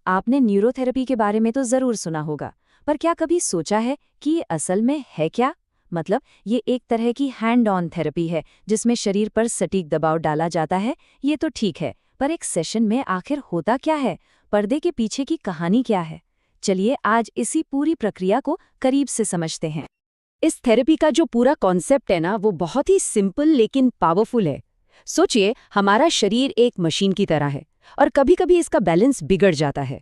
आपने न्यूरोथेरेपी के बारे में तो जरूर सुना होगा, पर क्या कभी सोचा है कि ये असल में है क्या? मतलब ये एक तरह की हैंड ऑन थेरेपी है जिसमें शरीर पर सटीक दबाव डाला जाता है। ये तो ठीक है, पर एक सेशन में आखिर होता क्या है? पर्दे के पीछे की कहानी क्या है? चलिए आज इसी पूरी प्रक्रिया को करीब से समझते हैं। इस थेरेपी का जो पूरा कॉन्सेप्ट है ना, वो बहुत ही सिंपल लेकिन पावरफुल है। सोचिए, हमारा शरीर एक मशीन की तरह है और कभी-कभी इसका बैलेंस बिगड़ जाता है।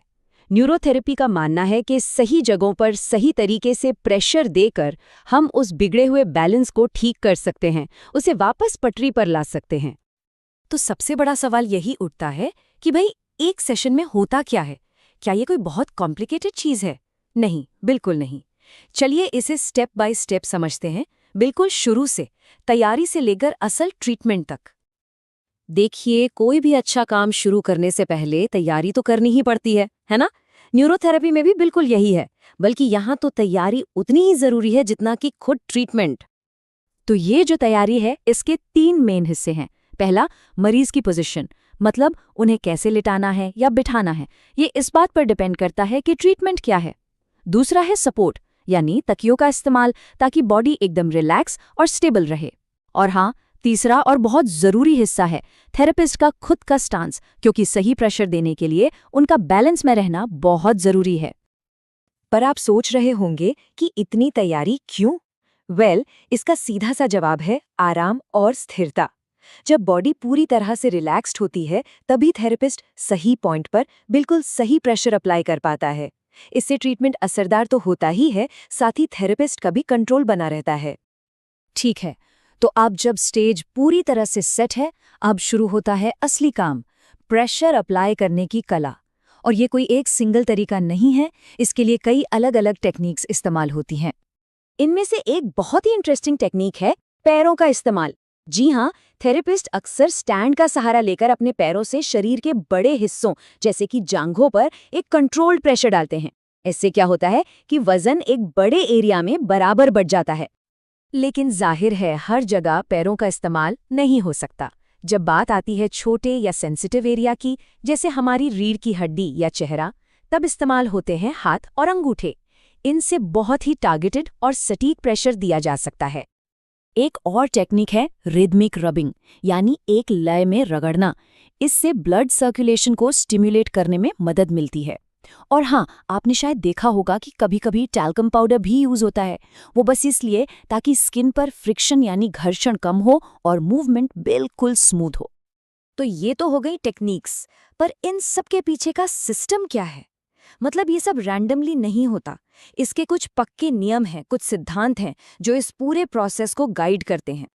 न्यूरोथेरेपी का मानना है कि सही जगहों पर सही तरीके से प्रेशर देकर हम उस बिगड़े हुए बैलेंस को ठीक कर सकते हैं, उसे वापस पटरी पर ला सकते हैं। तो सबसे बड़ा सवाल यही उठता है कि भाई एक सेशन में होता क्या है? क्या ये कोई बहुत कॉम्प्लिकेटेड चीज़ है? नहीं, बिल्कुल नहीं। चलिए इसे स्टेप बाय स्टेप समझते हैं, बिल्कुल शुरू से, तैयारी से लेकर असल ट्रीटमेंट तक। देखिए, कोई भी अच्छा काम शुरू करने से पहले तैयारी तो करनी ही पड़ती है ना? न्यूरोथेरेपी में भी बिल्कुल यही है, बल्कि यहाँ तो तैयारी उतनी ही जरूरी है जितना कि खुद ट्रीटमेंट। तो ये जो तैयारी है, इसके 3 मेन हिस्से हैं। पहला, मरीज की पोजीशन, मतलब उन्हें कैसे लिटाना है या बिठाना है, ये इस बात पर डिपेंड करता है कि ट्रीटमेंट क्या है। दूसरा है सपोर्ट, यानी तकियों का इस्तेमाल, ताकि बॉडी एकदम रिलैक्स और स्टेबल रहे। और हाँ, तीसरा और बहुत जरूरी हिस्सा है थेरेपिस्ट का खुद का स्टांस, क्योंकि सही प्रेशर देने के लिए उनका बैलेंस में रहना बहुत जरूरी है। पर आप सोच रहे होंगे कि इतनी तैयारी क्यों? इसका सीधा सा जवाब है आराम और स्थिरता। जब बॉडी पूरी तरह से रिलैक्स्ड होती है, तभी थेरेपिस्ट सही पॉइंट पर बिल्कुल सही प्रेशर अप्लाई कर पाता है। इससे ट्रीटमेंट असरदार तो होता ही है, साथ ही थेरेपिस्ट का भी कंट्रोल बना रहता है। ठीक है, तो अब जब स्टेज पूरी तरह से सेट है, अब शुरू होता है असली काम, प्रेशर अप्लाई करने की कला। और ये कोई एक सिंगल तरीका नहीं है, इसके लिए कई अलग अलग टेक्निक्स इस्तेमाल होती हैं। इनमें से एक बहुत ही इंटरेस्टिंग टेक्निक है पैरों का इस्तेमाल। जी हाँ, थेरेपिस्ट अक्सर स्टैंड का सहारा लेकर अपने पैरों से शरीर के बड़े हिस्सों जैसे कि जांघों पर एक कंट्रोल्ड प्रेशर डालते हैं। इससे क्या होता है कि वजन एक बड़े एरिया में बराबर बढ़ जाता है। लेकिन जाहिर है हर जगह पैरों का इस्तेमाल नहीं हो सकता। जब बात आती है छोटे या सेंसिटिव एरिया की, जैसे हमारी रीढ़ की हड्डी या चेहरा, तब इस्तेमाल होते हैं हाथ और अंगूठे। इनसे बहुत ही टारगेटेड और सटीक प्रेशर दिया जा सकता है। एक और टेक्निक है रिदमिक रबिंग, यानी एक लय में रगड़ना। इससे ब्लड सर्कुलेशन को स्टिम्युलेट करने में मदद मिलती है। और हाँ, आपने शायद देखा होगा कि कभी-कभी टैल्कम पाउडर भी यूज होता है, वो बस इसलिए ताकि स्किन पर फ्रिक्शन यानी घर्षण कम हो और मूवमेंट बिल्कुल स्मूथ हो। तो ये तो हो गई टेक्निक्स, पर इन सब के पीछे का सिस्टम क्या है? मतलब ये सब रैंडमली नहीं होता। इसके कुछ पक्के नियम हैं, कुछ सिद्धांत हैं जो इस पूरे प्रोसेस को गाइड करते हैं।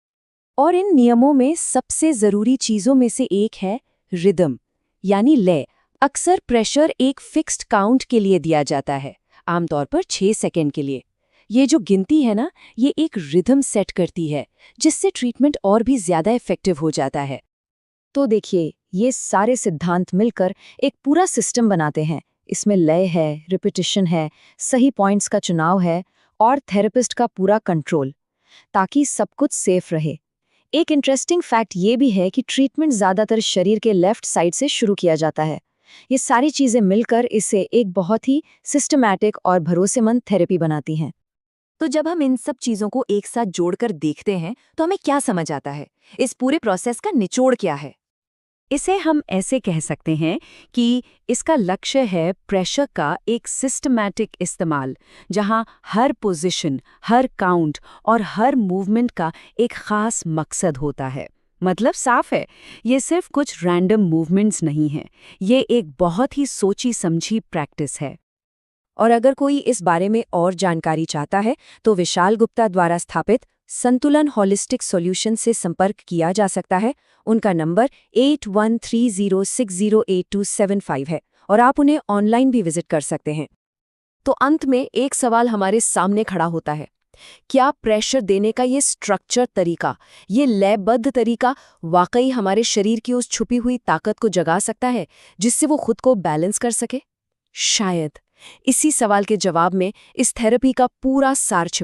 और इन नियमों में सबसे जरूरी चीजों में से एक है रिदम, यानी लय। अक्सर प्रेशर एक फिक्स्ड काउंट के लिए दिया जाता है, आमतौर पर 6 सेकंड के लिए। ये जो गिनती है ना, ये एक रिदम सेट करती है, जिससे ट्रीटमेंट और भी ज्यादा इफेक्टिव हो जाता है। तो देखिए, ये सारे सिद्धांत मिलकर एक पूरा सिस्टम बनाते हैं। इसमें लय है, रिपीटिशन है, सही पॉइंट्स का चुनाव है और थेरेपिस्ट का पूरा कंट्रोल, ताकि सब कुछ सेफ रहे। एक इंटरेस्टिंग फैक्ट ये भी है कि ट्रीटमेंट ज़्यादातर शरीर के लेफ्ट साइड से शुरू किया जाता है। ये सारी चीज़ें मिलकर इसे एक बहुत ही सिस्टमैटिक और भरोसेमंद थेरेपी बनाती हैं। तो जब हम इन सब चीज़ों को एक साथ जोड़कर देखते हैं, तो हमें क्या समझ आता है? इस पूरे प्रोसेस का निचोड़ क्या है? इसे हम ऐसे कह सकते हैं कि इसका लक्ष्य है प्रेशर का एक सिस्टमैटिक इस्तेमाल, जहां हर पोजीशन, हर काउंट और हर मूवमेंट का एक खास मकसद होता है। मतलब साफ है, ये सिर्फ कुछ रैंडम मूवमेंट्स नहीं हैं, ये एक बहुत ही सोची समझी प्रैक्टिस है। और अगर कोई इस बारे में और जानकारी चाहता है, तो विशाल गुप्ता द्वारा स्थापित संतुलन होलिस्टिक सॉल्यूशन से संपर्क किया जा सकता है। उनका नंबर 8130608275 है और आप उन्हें ऑनलाइन भी विजिट कर सकते हैं। तो अंत में एक सवाल हमारे सामने खड़ा होता है, क्या प्रेशर देने का ये स्ट्रक्चर तरीका, ये लयबद्ध तरीका वाकई हमारे शरीर की उस छुपी हुई ताकत को जगा सकता है जिससे वो खुद को बैलेंस कर सके? शायद इसी सवाल के जवाब में इस थेरेपी का पूरा सार छिपा